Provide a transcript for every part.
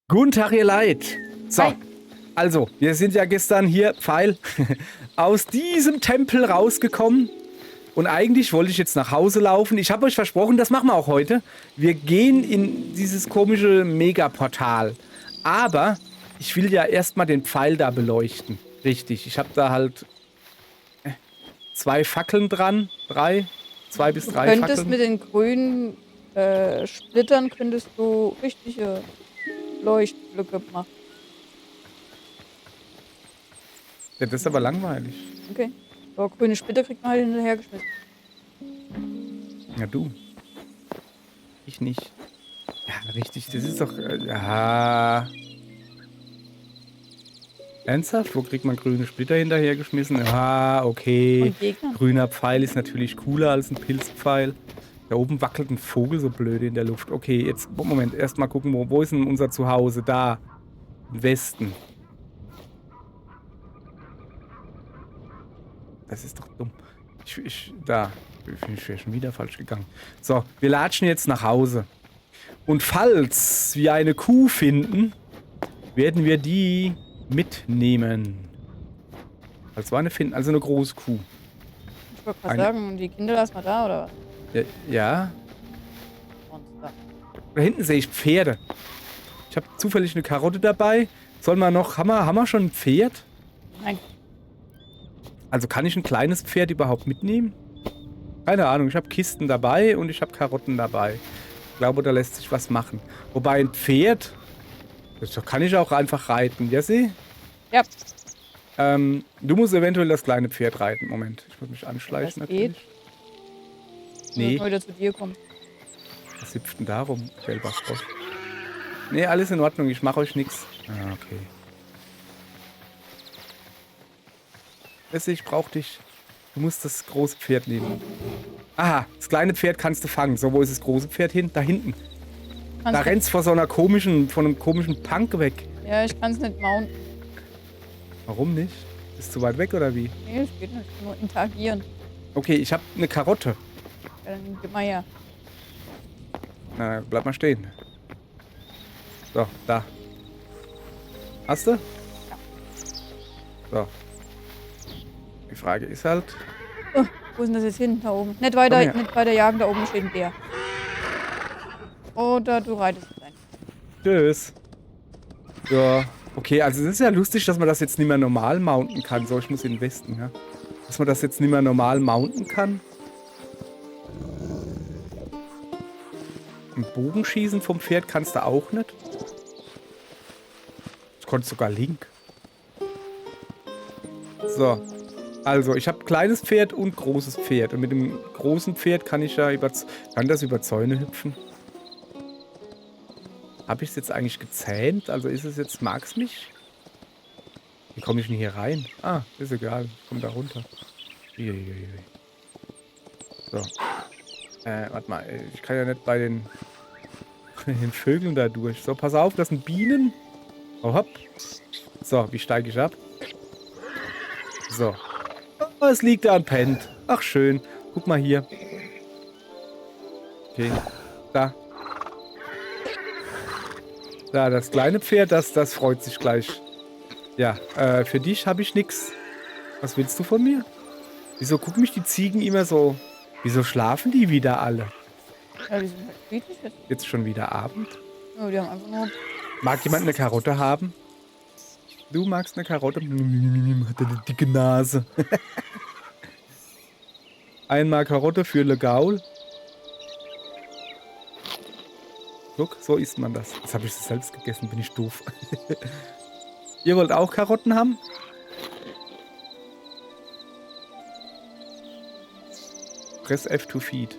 Guten Tag, ihr Leid. So, Hi. also, wir sind ja gestern hier, Pfeil, aus diesem Tempel rausgekommen. Und eigentlich wollte ich jetzt nach Hause laufen. Ich habe euch versprochen, das machen wir auch heute. Wir gehen in dieses komische Megaportal. Aber ich will ja erstmal den Pfeil da beleuchten. Richtig, ich habe da halt 2 Fackeln dran. 2 bis 3 Könntest Fackeln. mit den grünen Splittern könntest du richtige Leuchtblöcke machen. Ja, das ist aber langweilig. Okay. Aber grüne Splitter kriegt man halt hinterhergeschmissen. Ja, du. Ich nicht. Ja, richtig, das ist doch... ja. Ernsthaft? Wo kriegt man grüne Splitter hinterhergeschmissen? Ah, okay. Von Gegnern. Grüner Pfeil ist natürlich cooler als ein Pilzpfeil. Da oben wackelt ein Vogel so blöde in der Luft. Okay, jetzt, Moment, erstmal gucken, wo ist denn unser Zuhause? Da. Im Westen. Das ist doch dumm. Da. Ich wäre schon wieder falsch gegangen. So, wir latschen jetzt nach Hause. Und falls wir eine Kuh finden, werden wir die mitnehmen. Falls wir eine finden, also eine große Kuh. Ich wollte gerade sagen, die Kinder lassen wir da, oder was? Ja. Monster. Da hinten sehe ich Pferde. Ich habe zufällig eine Karotte dabei. Sollen wir noch... Haben wir schon ein Pferd? Nein. Also kann ich ein kleines Pferd überhaupt mitnehmen? Keine Ahnung. Ich habe Kisten dabei und ich habe Karotten dabei. Ich glaube, da lässt sich was machen. Wobei ein Pferd... Das kann ich auch einfach reiten. Jessie? Ja. Du musst eventuell das kleine Pferd reiten. Moment. Ich muss mich anschleichen Das natürlich. Nee. Wieder zu dir kommen. Was hüpft denn da rum, gelber Frosch? Nee, alles in Ordnung. Ich mache euch nichts. Ah, okay. Ich brauch dich. Du musst das große Pferd nehmen. Aha, das kleine Pferd kannst du fangen. So, wo ist das große Pferd hin? Da hinten. Da rennst von von einem komischen Punk weg. Ja, ich kann es nicht mounten. Warum nicht? Ist zu weit weg oder wie? Nee, das geht nicht. Ich kann nur interagieren. Okay, ich habe eine Karotte. Ja, dann gib mal her. Na, bleib mal stehen. So, da. Hast du? Ja. So. Die Frage ist halt... Oh, wo ist denn das jetzt hin? Da oben. Nicht weiter jagen, da oben steht ein Bär. Oder du reitest rein. Tschüss. So. Okay, also es ist ja lustig, dass man das jetzt nicht mehr normal mounten kann. So, ich muss in den Westen, ja. Dass man das jetzt nicht mehr normal mounten kann. Ein Bogenschießen vom Pferd kannst du auch nicht. Das konntest sogar Link. So. Also, ich habe kleines Pferd und großes Pferd. Und mit dem großen Pferd kann ich ja kann das über Zäune hüpfen. Habe ich es jetzt eigentlich gezähmt? Also ist es jetzt, mag's mich? Wie komme ich denn hier rein? Ah, ist egal. Ich komme da runter. Uiuiui. So. Warte mal. Ich kann ja nicht bei den Vögeln da durch. So, pass auf, das sind Bienen. Oh, hopp. So, wie steige ich ab? So. Oh, es liegt da und pennt. Ach, schön. Guck mal hier. Okay. Da. Da, das kleine Pferd, das freut sich gleich. Ja, für dich habe ich nix. Was willst du von mir? Wieso gucken mich die Ziegen immer so... Wieso schlafen die wieder alle? Ja, die sind halt friedlich jetzt. Jetzt schon wieder Abend? Ja, die haben einfach nur... Mag jemand eine Karotte haben? Du magst eine Karotte? Hat eine dicke Nase. Einmal Karotte für Le Gaul. Guck, so isst man das. Jetzt habe ich es selbst gegessen, bin ich doof. Ihr wollt auch Karotten haben? Press F to feed.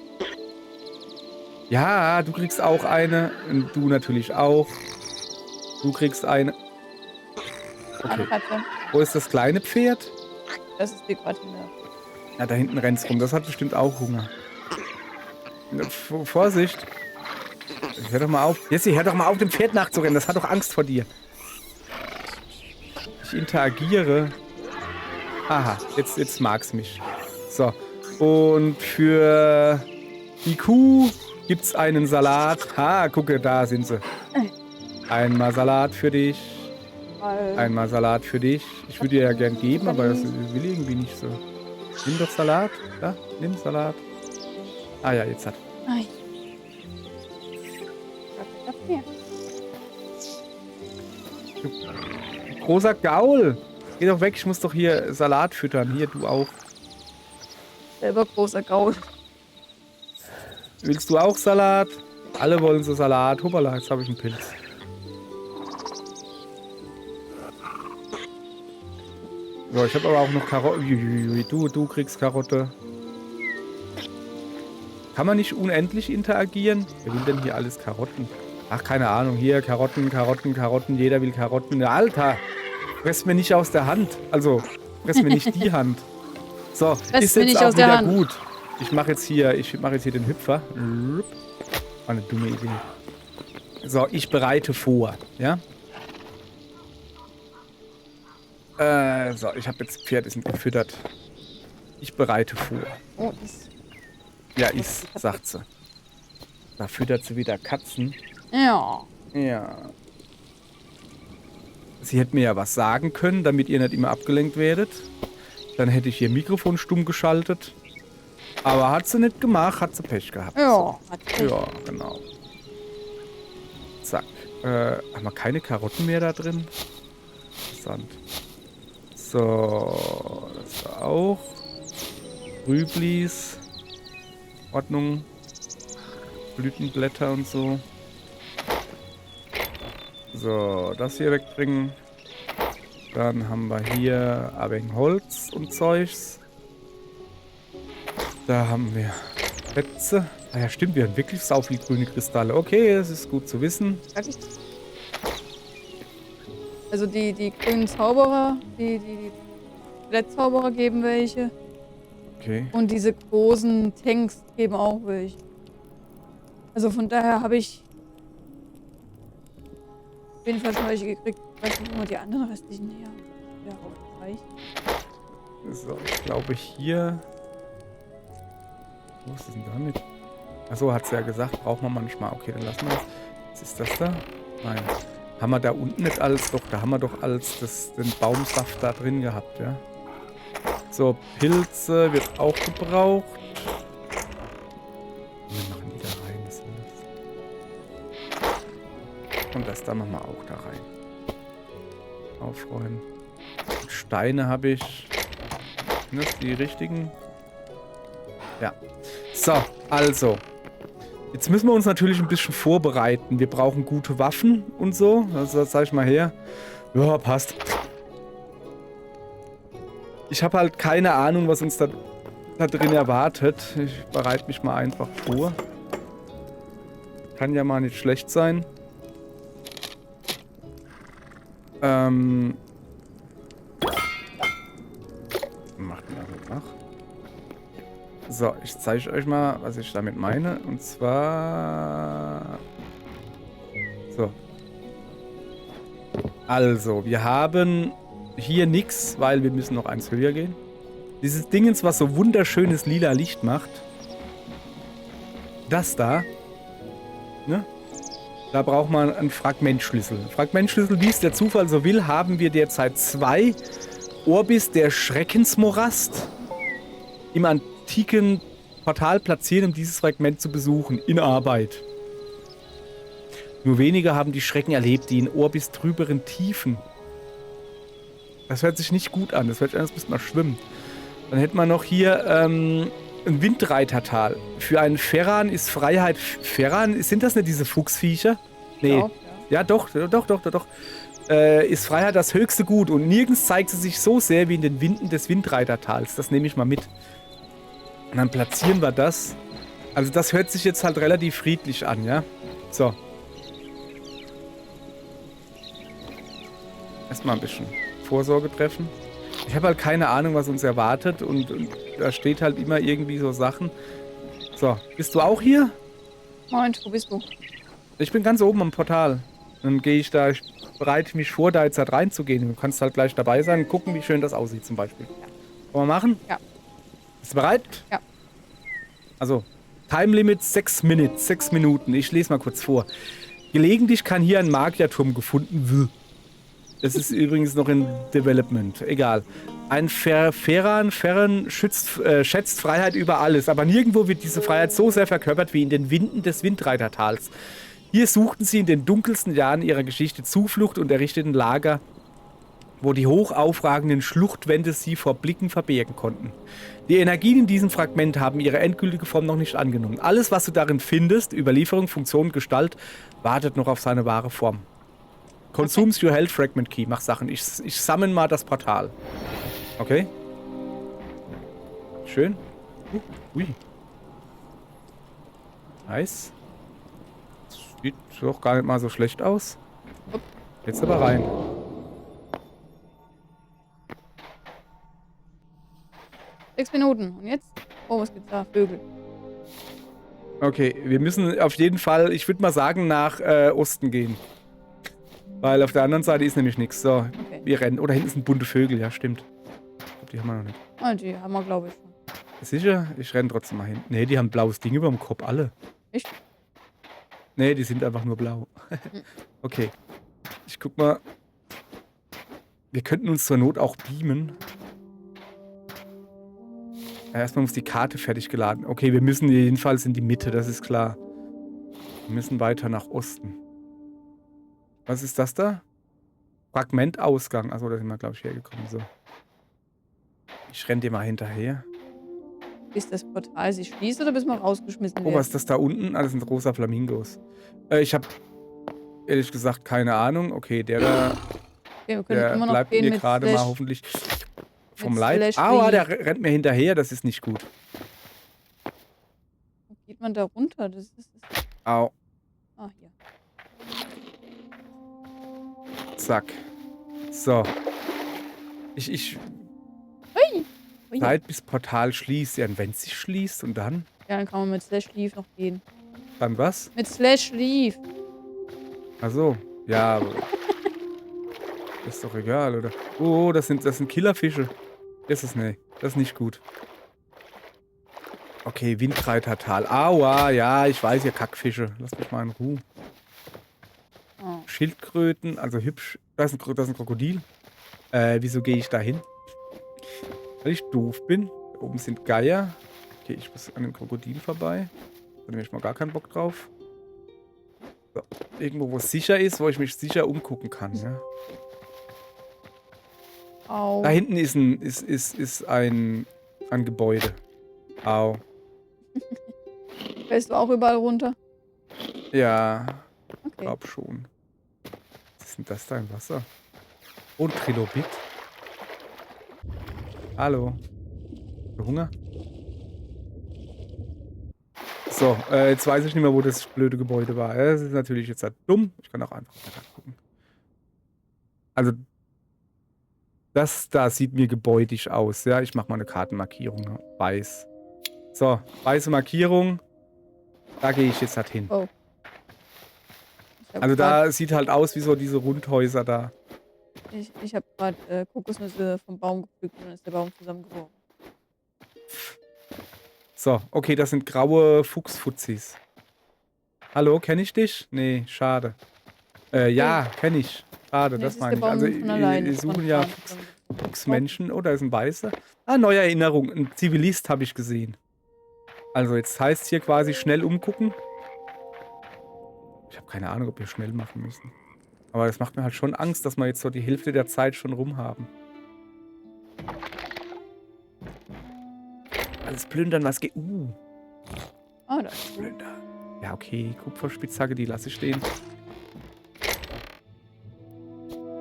Ja, du kriegst auch eine. Und du natürlich auch. Du kriegst eine. Okay. Wo ist das kleine Pferd? Das ist die gerade hinter. Ja, da hinten rennt's rum. Das hat bestimmt auch Hunger. Vorsicht. Hör doch mal auf. Jessie, hör doch mal auf, dem Pferd nachzurennen. Das hat doch Angst vor dir. Ich interagiere. Aha, jetzt mag's mich. So. Und für die Kuh gibt's einen Salat. Ha, gucke, da sind sie. Einmal Salat für dich. Weil Einmal Salat für dich. Ich würde dir ja gern geben, aber das will irgendwie nicht so. Nimm doch Salat. Da, nimm Salat. Ah ja, jetzt hat. Nein. Dafür. Großer Gaul. Geh doch weg, ich muss doch hier Salat füttern. Hier, du auch. Selber großer Gaul. Willst du auch Salat? Alle wollen so Salat. Hoppala, jetzt habe ich einen Pilz. So, ich habe aber auch noch Karotten. Du kriegst Karotte. Kann man nicht unendlich interagieren? Wer will denn hier alles Karotten? Ach, keine Ahnung. Hier Karotten, Karotten, Karotten. Jeder will Karotten. Alter, fress mir nicht aus der Hand. Also, fress mir nicht die Hand. So, ist jetzt auch wieder gut. Ich mache jetzt hier den Hüpfer. War eine dumme Idee. So, ich bereite vor. Ja? So, ich habe jetzt Pferde sind gefüttert. Ich bereite vor. Oh, ist. Ja, ist, sagt sie. Da füttert sie wieder Katzen. Ja. Ja. Sie hätte mir ja was sagen können, damit ihr nicht immer abgelenkt werdet. Dann hätte ich ihr Mikrofon stumm geschaltet. Aber hat sie nicht gemacht, hat sie Pech gehabt. Ja, hat Pech. Ja, genau. Zack. Haben wir keine Karotten mehr da drin? Interessant. So, das war auch. Rüblis. Ordnung. Blütenblätter und so. So, das hier wegbringen. Dann haben wir hier ein wenig Holz und Zeugs. Da haben wir Plätze. Ah ja, stimmt, wir haben wirklich sau viel grüne Kristalle. Okay, das ist gut zu wissen. Also die grünen Zauberer, die Blättzauberer geben welche. Okay. Und diese großen Tanks geben auch welche. Also von daher habe ich auf jeden Fall schon welche gekriegt. Ich weiß nicht, wo wir die anderen restlichen her. Ja, hoffentlich. So, ich glaube hier. Wo ist es denn damit? Achso, hat sie ja gesagt, braucht man manchmal. Okay, dann lassen wir es. Was ist das da? Nein. Haben wir da unten nicht alles? Doch, da haben wir doch alles den Baumsaft da drin gehabt, ja. So, Pilze wird auch gebraucht. Wir machen die da rein. Was ist das? Und das da machen wir auch da rein. Aufräumen. Steine habe ich. Sind das die richtigen? Ja. So, also. Jetzt müssen wir uns natürlich ein bisschen vorbereiten. Wir brauchen gute Waffen und so. Also, das zeige ich mal her. Ja, passt. Ich habe halt keine Ahnung, was uns da drin erwartet. Ich bereite mich mal einfach vor. Kann ja mal nicht schlecht sein. Macht mir nach. So, ich zeige euch mal, was ich damit meine. Und zwar... So. Also, wir haben hier nichts, weil wir müssen noch eins höher gehen. Dieses Dingens, was so wunderschönes lila Licht macht. Das da. Ne? Da braucht man einen Fragmentschlüssel. Fragmentschlüssel, wie es der Zufall so will, haben wir derzeit 2. Orbis der Schreckensmorast im antiken Portal platzieren, um dieses Fragment zu besuchen. In Arbeit. Nur wenige haben die Schrecken erlebt, die in Orbis trüberen Tiefen. Das hört sich nicht gut an. Das hört sich an, als müsste man schwimmen. Dann hätten wir noch hier ein Windreitertal. Für einen Ferran ist Freiheit... Ferran, sind das nicht diese Fuchsviecher? Nee. Ja, doch. Ist Freiheit das höchste Gut. Und nirgends zeigt sie sich so sehr wie in den Winden des Windreitertals. Das nehme ich mal mit. Und dann platzieren wir das. Also das hört sich jetzt halt relativ friedlich an, ja? So. Erstmal ein bisschen Vorsorge treffen. Ich habe halt keine Ahnung, was uns erwartet. Und da steht halt immer irgendwie so Sachen. So, bist du auch hier? Moment, wo bist du? Ich bin ganz oben am Portal. Dann gehe ich da, ich bereite mich vor, da jetzt halt reinzugehen. Du kannst halt gleich dabei sein und gucken, wie schön das aussieht zum Beispiel. Ja. Wollen wir machen? Ja. Bist du bereit? Ja. Also, Time Limit 6 Minuten. Ich lese mal kurz vor. Gelegentlich kann hier ein Magierturm gefunden werden. Das ist übrigens noch in Development. Egal. Ein Ferran schätzt Freiheit über alles, aber nirgendwo wird diese Freiheit so sehr verkörpert wie in den Winden des Windreitertals. Hier suchten sie in den dunkelsten Jahren ihrer Geschichte Zuflucht und errichteten Lager, wo die hoch aufragenden Schluchtwände sie vor Blicken verbergen konnten. Die Energien in diesem Fragment haben ihre endgültige Form noch nicht angenommen. Alles, was du darin findest, Überlieferung, Funktion, Gestalt, wartet noch auf seine wahre Form. Consumes your health fragment key. Mach Sachen. Ich summon mal das Portal. Okay. Schön. Ui. Nice. Sieht doch gar nicht mal so schlecht aus. Jetzt aber rein. Sechs Minuten. Und jetzt? Oh, was gibt's da? Vögel. Okay, wir müssen auf jeden Fall, ich würde mal sagen, nach Osten gehen. Weil auf der anderen Seite ist nämlich nichts. So, Okay. wir rennen. Oder hinten sind bunte Vögel, ja, stimmt. Ich glaub, die haben wir noch nicht. Ah, die haben wir, glaube ich, schon. Sicher? Ich renne trotzdem mal hin. Nee, die haben blaues Ding über dem Kopf, alle. Echt? Nee, die sind einfach nur blau. Okay. Ich guck mal. Wir könnten uns zur Not auch beamen. Ja, erstmal muss die Karte fertig geladen. Okay, wir müssen jedenfalls in die Mitte, das ist klar. Wir müssen weiter nach Osten. Was ist das da? Fragmentausgang. Achso, da sind wir, glaube ich, hergekommen. So. Ich renne dir mal hinterher. Bis das Portal sich schließt oder bis wir rausgeschmissen werden? Oh, was ist das da unten? Ah, das sind rosa Flamingos. Ich habe ehrlich gesagt keine Ahnung. Okay, der da, Okay, wir können der immer noch bleibt gehen mir mit gerade mal Slash. hoffentlich vom mit Leib. Slash Aua, Leave. der rennt mir hinterher. Das ist nicht gut. Wo geht man da runter? Das ist. Au, Ah, hier. zack. So. Ich Ui. Zeit bis Portal schließt. Ja, und wenn es sich schließt und dann? Ja, dann kann man mit Slash Leave noch gehen. Dann was? Mit Slash Leave. Achso. Ja, aber ist doch egal, oder? Oh, das sind Killerfische. Das ist nicht gut. Okay, Windreitertal. Aua, ja, ich weiß, ihr Kackfische. Lass mich mal in Ruhe. Oh. Schildkröten, also hübsch. Das ist ein Krokodil. Wieso gehe ich da hin? Weil ich doof bin. Da oben sind Geier. Okay, ich muss an dem Krokodil vorbei. Da nehme ich mal gar keinen Bock drauf. So. Irgendwo, wo es sicher ist, wo ich mich sicher umgucken kann. Ja. Au. Da hinten ist ein Gebäude. Au. Fällst du auch überall runter? Ja, Okay. glaub schon. Was ist denn das da im Wasser? Und Trilobit. Hallo. Hast du Hunger? So, jetzt weiß ich nicht mehr, wo das blöde Gebäude war. Das ist natürlich jetzt halt dumm. Ich kann auch einfach weiter gucken. Also, das da sieht mir gebäudig aus. Ja, ich mache mal eine Kartenmarkierung. Ne? Weiß. So, weiße Markierung. Da gehe ich jetzt halt hin. Oh. Ich hab Also grad- da sieht halt aus wie so diese Rundhäuser da. Ich habe gerade Kokosnüsse vom Baum gepflückt und dann ist der Baum zusammengebrochen. So, okay, das sind graue Fuchsfuzis. Hallo, kenne ich dich? Nee, schade. Ja, kenne ich. Schade, Nee, das ist meine der ich. Also, Baum von alleine wir suchen ja spontan. Fuchsmenschen. Oh, da ist ein Weißer. Ah, neue Erinnerung. Ein Zivilist habe ich gesehen. Also, jetzt heißt es hier quasi schnell umgucken. Ich habe keine Ahnung, ob wir schnell machen müssen. Aber das macht mir halt schon Angst, dass wir jetzt so die Hälfte der Zeit schon rum haben. Alles plündern, was geht. Ah, da ist Plünder. Ja, okay. Kupferspitzhacke, die lasse ich stehen.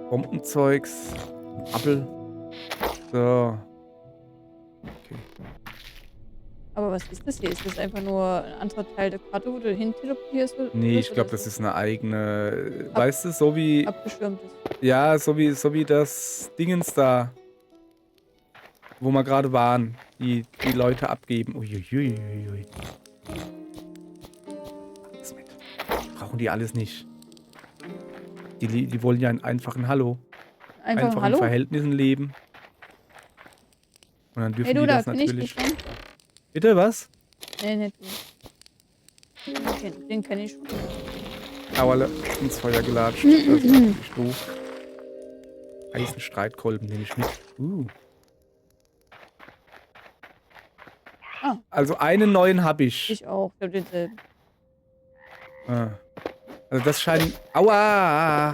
Bombenzeugs. Appel. So. Okay. Aber was ist das hier? Ist das einfach nur ein anderer Teil der Karte, wo du hin teleportierst? Nee, ich glaube, das ist eine eigene. Weißt du, so wie. abgeschirmtes. Ja, so wie das Dingens da. Wo wir gerade waren. Die Leute abgeben. Uiuiuiui. Alles mit. Brauchen die alles nicht. Die wollen ja einen einfachen Hallo. Einfach Einfachen Hallo? Verhältnissen leben. Und dann dürfen Hey du, die da das kenn ich natürlich. dich schon. Bitte, was? Nee, nicht du. Den kenn ich schon. Auerle ins Feuer gelatscht. Das ist natürlich doof. Eisenstreitkolben nehme ich mit. Ah. Also einen neuen habe ich. Ich auch. Ich hab denselben. Ah. Also das scheint... Aua!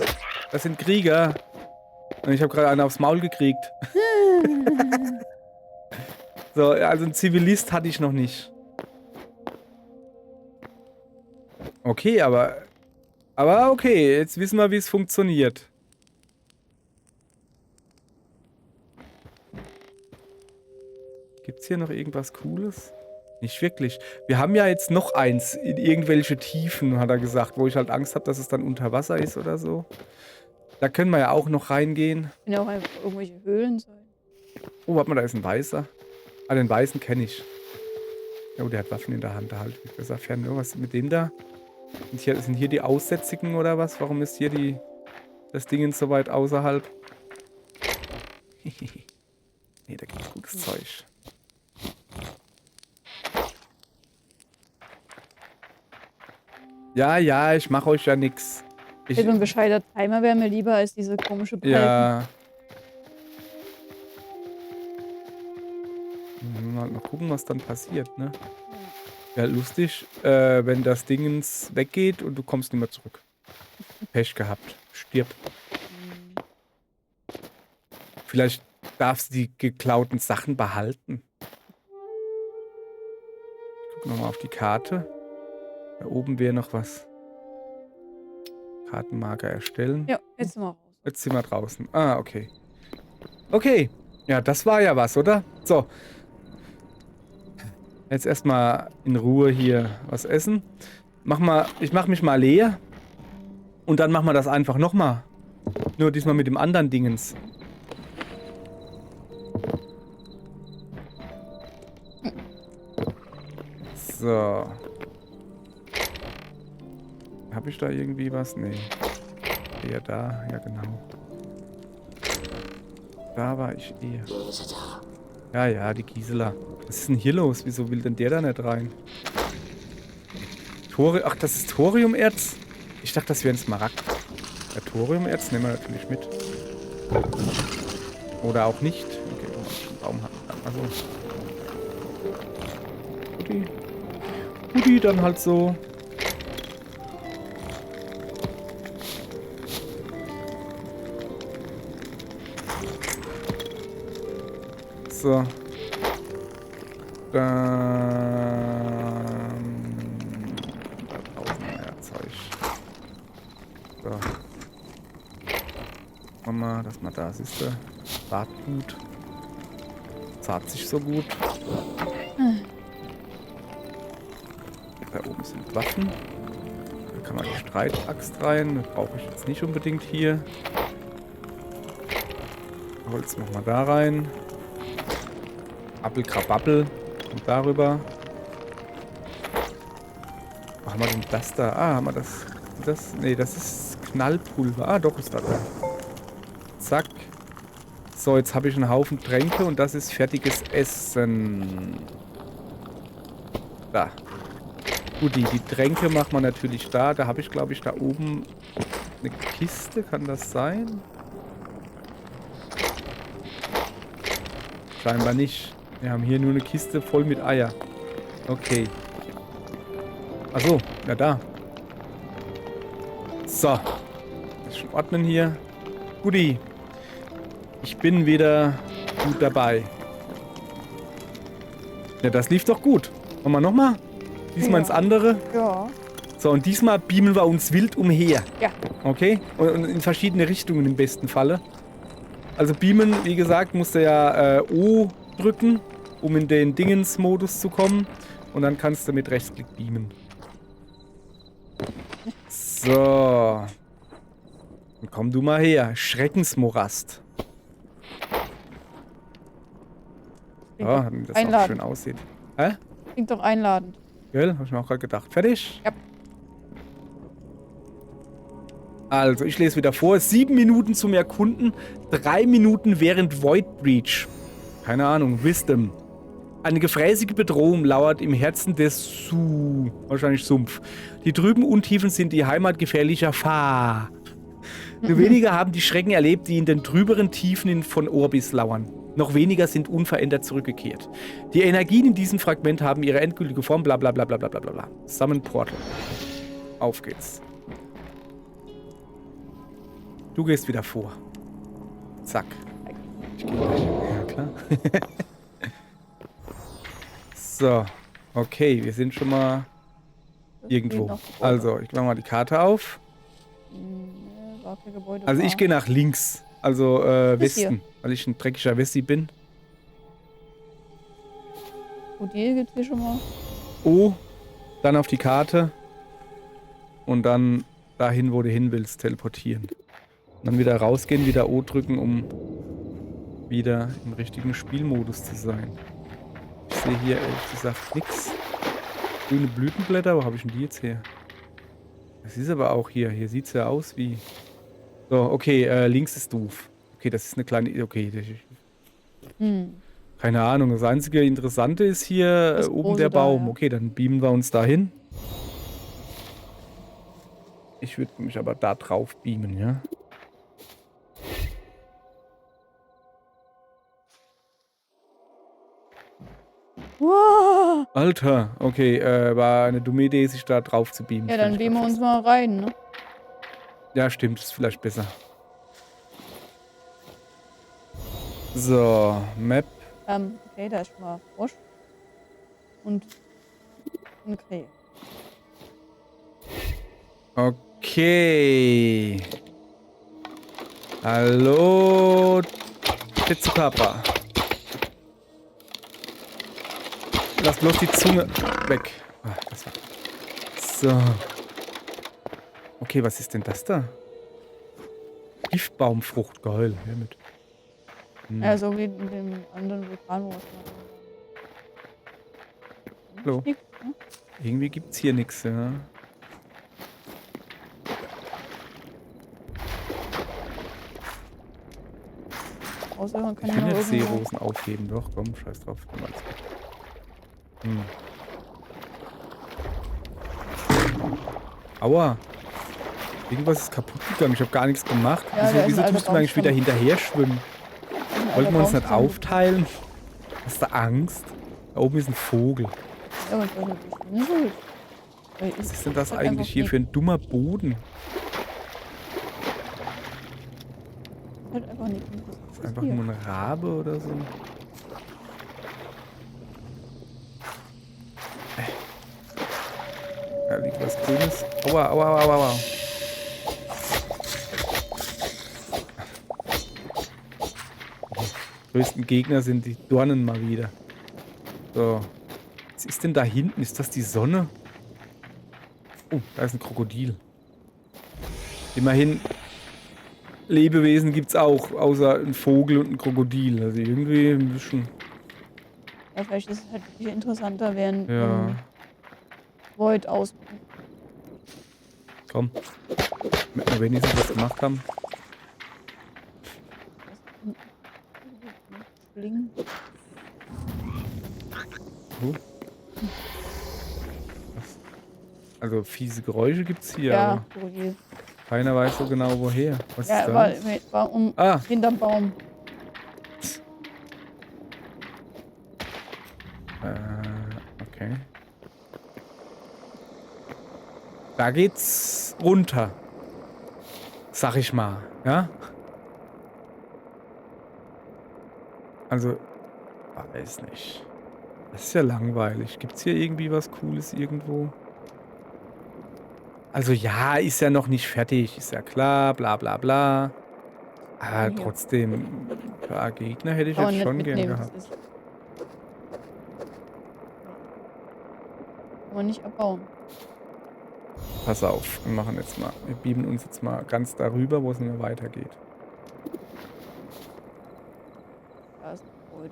Das sind Krieger. Und ich habe gerade einen aufs Maul gekriegt. So, also ein Zivilist hatte ich noch nicht. Okay, aber okay, jetzt wissen wir, wie es funktioniert. Gibt's hier noch irgendwas Cooles? Nicht wirklich. Wir haben ja jetzt noch eins in irgendwelche Tiefen, hat er gesagt, wo ich halt Angst habe, dass es dann unter Wasser ist oder so. Da können wir ja auch noch reingehen. Können ja auch einfach irgendwelche Höhlen sein. Oh, warte mal, da ist ein Weißer. Ah, den Weißen kenne ich. Oh, der hat Waffen in der Hand, da halt mich besser fern. Was ist mit dem da? Sind hier die Aussätzigen oder was? Warum ist hier das Ding so weit außerhalb? Nee, da gibt's gutes Zeug. Ja, ich mache euch ja nix. So ein bescheidener Timer wäre mir lieber als diese komische Balken. Ja. Mal gucken, was dann passiert, ne? Ja, lustig, wenn das Dingens weggeht und du kommst nicht mehr zurück. Pech gehabt. Stirb. Vielleicht darfst du die geklauten Sachen behalten. Ich guck nochmal auf die Karte. Da oben wäre noch was. Kartenmarker erstellen. Ja, jetzt sind wir raus. Jetzt sind wir draußen. Ah, okay. Okay. Ja, das war ja was, oder? So. Jetzt erstmal in Ruhe hier was essen. Ich mach mich mal leer. Und dann machen wir das einfach nochmal. Nur diesmal mit dem anderen Dingens. So. Habe ich da irgendwie was? Nee. Eher da. Ja, genau. Da war ich eher. Ja, die Gisela. Was ist denn hier los? Wieso will denn der da nicht rein? Ach, das ist Thoriumerz? Ich dachte, das wäre ein Smaragd. Ja, Thoriumerz nehmen wir natürlich mit. Oder auch nicht. Okay, einen Baum haben. Also. Guti, dann halt so. So. Dann... Da draußen mehr Zeug. So. Mama, dass man da siehst du. Saatgut. Zahlt sich so gut. Da oben sind Waffen. Da kann man die Streitaxt rein. Das brauche ich jetzt nicht unbedingt hier. Holz machen wir da rein. Appelkrabappel. Und darüber. Wo haben wir denn das da? Ah, haben wir das? Nee, das ist Knallpulver. Ah, doch, ist da drin. Zack. So, jetzt habe ich einen Haufen Tränke und das ist fertiges Essen. Da. Gut, die Tränke macht man natürlich da. Da habe ich, glaube ich, da oben eine Kiste. Kann das sein? Scheinbar nicht. Wir haben hier nur eine Kiste voll mit Eier. Okay. Achso, ja da. So. Das ist schon ordnen hier. Guti. Ich bin wieder gut dabei. Ja, das lief doch gut. Machen wir nochmal? Diesmal ins andere. Ja. So, und diesmal beamen wir uns wild umher. Ja. Okay? Und in verschiedene Richtungen im besten Falle. Also beamen, wie gesagt, musst du ja O drücken, um in den Dingens-Modus zu kommen. Und dann kannst du mit Rechtsklick beamen. So. Und komm du mal her. Schreckensmorast. Ja, damit das auch schön aussieht. Hä? Klingt doch einladend. Gell? Hab ich mir auch gerade gedacht. Fertig? Ja. Also, ich lese wieder vor. 7 Minuten zum Erkunden, 3 Minuten während Void Breach. Keine Ahnung, Wisdom. Eine gefräßige Bedrohung lauert im Herzen des wahrscheinlich Sumpf. Die trüben Untiefen sind die Heimat gefährlicher Fa. Nur weniger haben die Schrecken erlebt, die in den trüberen Tiefen von Orbis lauern. Noch weniger sind unverändert zurückgekehrt. Die Energien in diesem Fragment haben ihre endgültige Form, bla bla bla bla bla bla bla. Summon Portal. Auf geht's. Du gehst wieder vor. Zack. Ich geh gleich. Ja, klar. So. Okay, wir sind schon mal irgendwo. Also, ich mache mal die Karte auf. Also ich gehe nach links. Also Westen. Weil ich ein dreckiger Wessi bin. Krokodil gibt's hier schon mal. O. Dann auf die Karte. Und dann dahin, wo du hin willst, teleportieren. Und dann wieder rausgehen, wieder O drücken, um wieder im richtigen Spielmodus zu sein. Ich sehe hier ehrlich gesagt nichts. Grüne Blütenblätter, wo habe ich denn die jetzt her? Das ist aber auch hier. Hier sieht es ja aus wie... So, okay, links ist doof. Okay, das ist eine kleine... Okay, keine Ahnung. Das einzige Interessante ist hier oben der Baum. Ja. Okay, dann beamen wir uns dahin. Ich würde mich aber da drauf beamen, ja. Wow. Alter, okay, war eine dumme Idee, sich da drauf zu beamen. Ja, dann beamen wir uns mal rein, ne? Ja, stimmt, ist vielleicht besser. So, Map. Okay, da ist schon mal Frosch. Und ein Krähe. Okay. Hallo, Tetsukapa. Lass bloß die Zunge weg. Ah, das war... So. Okay, was ist denn das da? Giftbaumfrucht, geil. Hiermit. Ja, so wie in dem anderen Vulkan, wo es Hallo. Nix, ne? Irgendwie gibt's hier nichts, ja. Außer man kann Ich ja kann noch jetzt irgendwo... Seerosen aufheben, doch, komm, scheiß drauf. Komm, alles gut. Aua. Irgendwas ist kaputt gegangen. Ich habe gar nichts gemacht. Ja, wieso tust du eigentlich wieder hinterher schwimmen? Wollten wir uns nicht aufteilen? Hast du Angst? Da oben ist ein Vogel. Ja, aber ich weiß nicht, wie ich Was ist denn das eigentlich hier für ein dummer Boden? Halt einfach nicht. Das ist einfach nur ein Rabe oder so. Da liegt was Grünes. Aua, aua, aua, aua. Die größten Gegner sind die Dornen mal wieder. So. Was ist denn da hinten? Ist das die Sonne? Oh, da ist ein Krokodil. Immerhin, Lebewesen gibt's auch, außer ein Vogel und ein Krokodil. Also irgendwie ein bisschen... Ja, vielleicht ist es halt wirklich interessanter, während Ja. Void aus... Komm. Damit wir wenigstens was gemacht haben. Bling. Also fiese Geräusche gibt's hier. Ja, Aber Krokodil. keiner weiß so genau woher. Was Ja, ist das? war hinterm Baum. Okay. Da geht's runter. Sag ich mal, ja? Also, weiß nicht. Das ist ja langweilig. Gibt's hier irgendwie was Cooles irgendwo? Also ja, ist ja noch nicht fertig, ist ja klar, bla bla bla. Aber trotzdem, ein paar Gegner hätte ich jetzt schon gern gehabt. Kann man nicht abbauen. Pass auf, wir machen jetzt mal, wir beamen uns jetzt mal ganz darüber, wo es nicht mehr weitergeht. Da ist ein Void.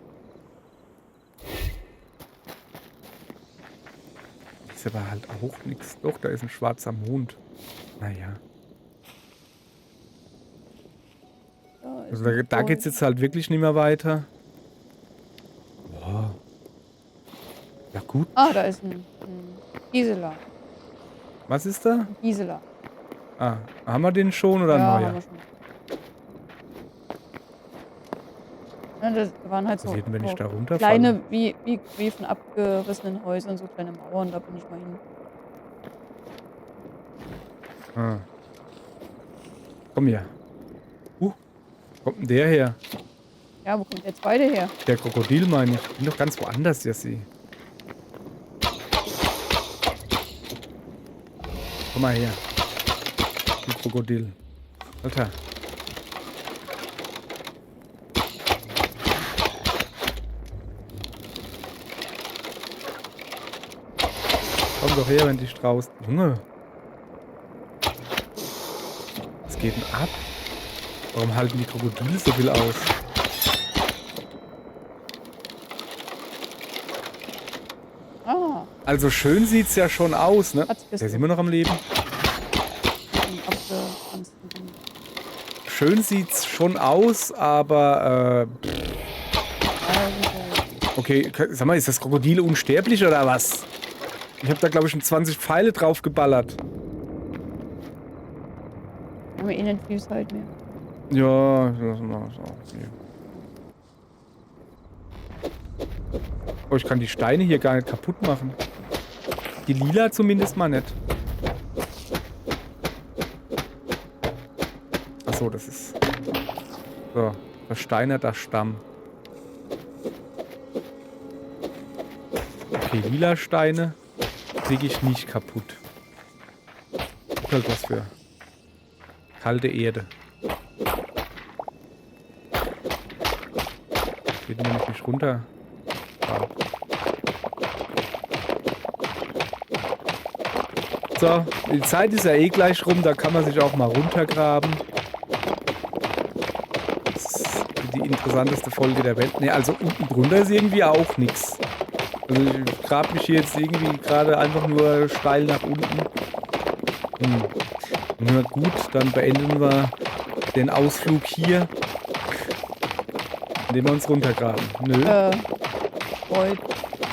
Ist aber halt auch nichts. Doch, da ist ein schwarzer Mond. Naja. Also da geht's jetzt halt wirklich nicht mehr weiter. Boah. gut. Ah, da ist ein Gisela. Was ist da? Ein Gisela. Ah, haben wir den schon oder Ja, ein neuer? haben wir schon. Ja, das waren halt Was so, passiert denn, wenn ich so da runterfalle? kleine, wie von abgerissenen Häusern, so kleine Mauern, da bin ich mal hin. Ah. Komm hier. Wo kommt denn der her? Ja, wo kommt der zweite her? Der Krokodil, meine ich. Ich bin doch ganz woanders, Jessie. Komm mal her. Du Krokodil. Alter. Komm doch her, wenn dich traust. Junge. Was geht denn ab? Warum halten die Krokodile so viel aus? Ah, Also schön sieht's ja schon aus, ne? hat sich das Der ist immer noch am Leben. abgefransten Ding. Schön sieht's schon aus, aber Also, okay, sag mal, ist das Krokodil unsterblich oder was? Ich habe da glaube ich schon 20 Pfeile drauf geballert. haben wir eh nicht viel Zeit mehr. Ja, das mal so. Okay. Oh, ich kann die Steine hier gar nicht kaputt machen. Die lila zumindest mal nicht. Achso, das ist so, versteinerter Stamm. Okay, lila Steine kriege ich nicht kaputt. Ist halt was für kalte Erde. Geht nämlich nicht runter. Ah. So, die Zeit ist ja eh gleich rum, da kann man sich auch mal runtergraben. Das ist die interessanteste Folge der Welt. Ne, also unten drunter ist irgendwie auch nichts. Also ich grab mich hier jetzt irgendwie gerade einfach nur steil nach unten. Na gut, dann beenden wir den Ausflug hier, indem wir uns runtergraben. Nö, Void.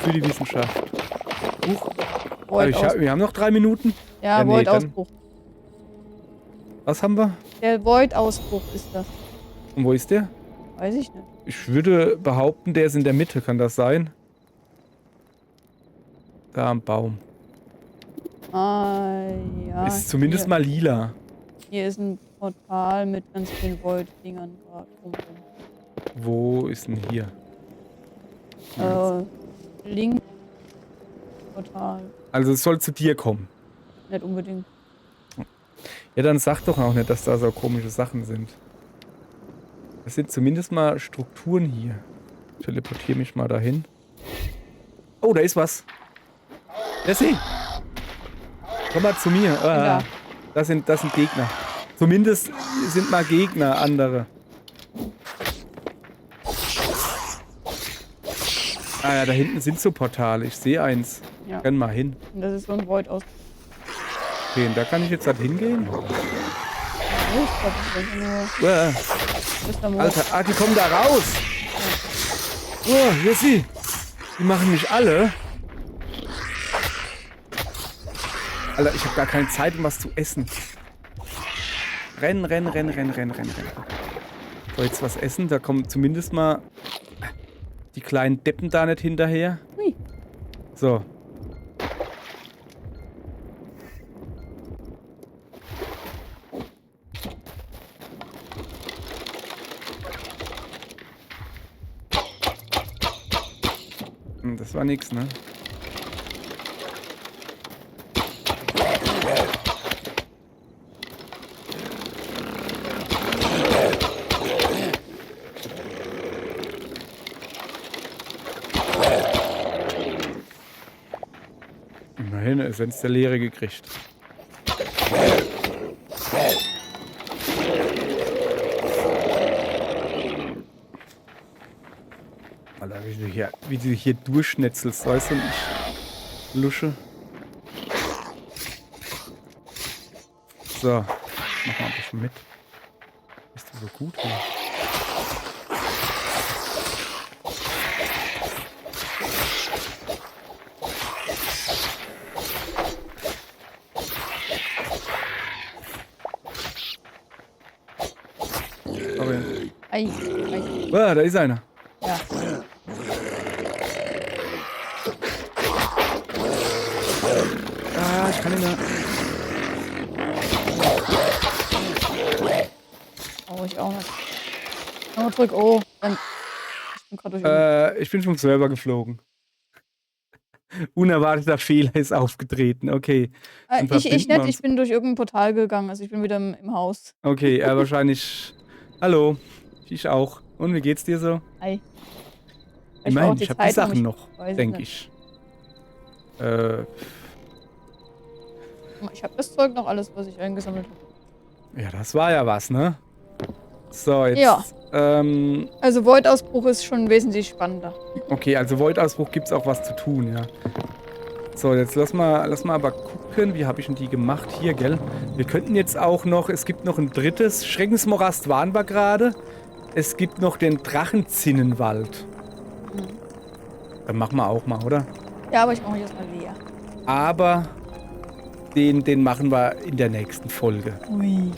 für die Wissenschaft. Huch, Void wir haben noch 3 Minuten. ja, nee, Void-Ausbruch. Was haben wir? Der Void-Ausbruch ist das. Und wo ist der? Weiß ich nicht. Ich würde behaupten, der ist in der Mitte. Kann das sein? Da am Baum. Ah, ja. Ist zumindest hier. mal lila. Hier ist ein Portal mit ganz vielen Void-Dingern gerade drumherum. Wo ist denn hier? Link. Portal. Also es soll zu dir kommen. Nicht unbedingt. Ja, dann sag doch auch nicht, dass da so komische Sachen sind. Das sind zumindest mal Strukturen hier. Ich teleportiere mich mal dahin. Oh, da ist was. Jessie! Komm mal zu mir. Ja. Das sind Gegner. Zumindest sind mal Gegner, andere. Ah ja, da hinten sind so Portale. Ich sehe eins. Ja. Renn mal hin. Und das ist so ein Void-Ausbruch. Okay, und da kann ich jetzt halt hingehen. Ich glaube, das ist nur Mr. Moore. Alter, die kommen da raus. Oh, Jessie. Die machen mich alle. Alter, ich habe gar keine Zeit, um was zu essen. Rennen. So, jetzt was essen. Da kommen zumindest mal die kleinen Deppen da nicht hinterher. Hui. So. Das war nix, ne? Immerhin eine Essenz der Leere gekriegt. Alter, wie du hier durchschnetzelst, weißt du, und ich lusche. So, mach mal ein bisschen mit. Bist du so gut hier? Ei. Ah, da ist einer. Ja. Ah, ich kann ihn da... Oh, ich auch nicht. Oh, drück O. Dann. Ich bin gerade durch. Ich bin vom Server geflogen. Unerwarteter Fehler ist aufgetreten. Okay. Dann Ich verbinden wir nicht. uns. Ich bin durch irgendein Portal gegangen. Also ich bin wieder im Haus. Okay, wahrscheinlich... Hallo. Ich auch. Und wie geht's dir so? Ei. Immerhin, ich habe die Sachen noch, weiß denke nicht. ich. Ich habe das Zeug noch alles, was ich eingesammelt habe. Ja, das war ja was, ne? So, jetzt... Ja. Also Void-Ausbruch ist schon wesentlich spannender. Okay, also Void-Ausbruch gibt's auch was zu tun, ja. So, jetzt lass mal aber gucken, wie habe ich denn die gemacht? Hier, gell? Wir könnten jetzt auch noch, es gibt noch ein drittes, Schreckensmorast waren wir gerade. Es gibt noch den Drachenzinnenwald. Dann machen wir auch mal, oder? Ja, aber ich mache jetzt mal leer. Aber den machen wir in der nächsten Folge. Ui.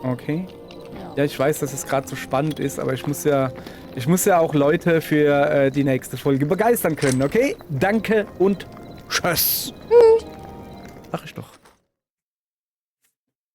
Okay. Ja. Ja, ich weiß, dass es gerade so spannend ist, aber ich muss ja auch Leute für die nächste Folge begeistern können, okay? Danke und tschüss. Tschüss. Sag ich doch.